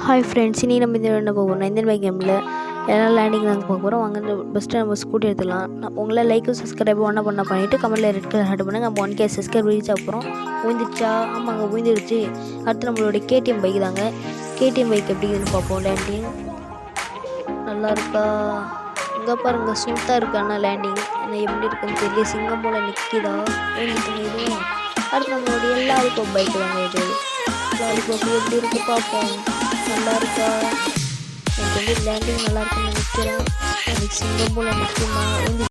Hi friends, இனி நம்ம இந்த என்ன போக போகிறோம் இந்தியன் பைக் கேமில் எல்லாம் லேண்டிங் தான் போக போகிறோம். வாங்க பெஸ்ட்டு நம்ம ஸ்கூட்டி எடுத்துக்கலாம். உங்களை லைக்கும் சப்ஸ்கிரைப் ஒன்றா பண்ணிவிட்டு கமெண்ட்டில் ரெட் கலர் ஹேட் பண்ணுங்கள். நம்ம 1K சப்ஸ்கிரைப் ரீச் ஆகிறோம். ஊந்திடுச்சா? ஆமாங்க, ஊந்திடுச்சு. அடுத்து நம்மளுடைய கேடிஎம் பைக் தாங்க. கேடிஎம் பைக் எப்படி இருக்குன்னு பார்ப்போம். லேண்டிங் நல்லா இருக்கா? இங்கே பாருங்கள், ஸ்மூத்தாக இருக்கா? ஆனால் லேண்டிங் என்ன எப்படி இருக்குன்னு தெரியல. சிங்கம் போல் நிற்கிதா? ஊந்திட்டுங்க இதுவும். அடுத்து நம்மளுடைய எல்லாருக்கும் பைக் தாங்க இது. லாலிபாப் எப்படி இருக்கு பார்ப்போம். நல்லா இருக்கா? எனக்கு வந்து லேண்டிங் நல்லா இருக்குன்னு நினைக்கிறேன். எனக்கு சிங்கம் போல் நிற்குமா?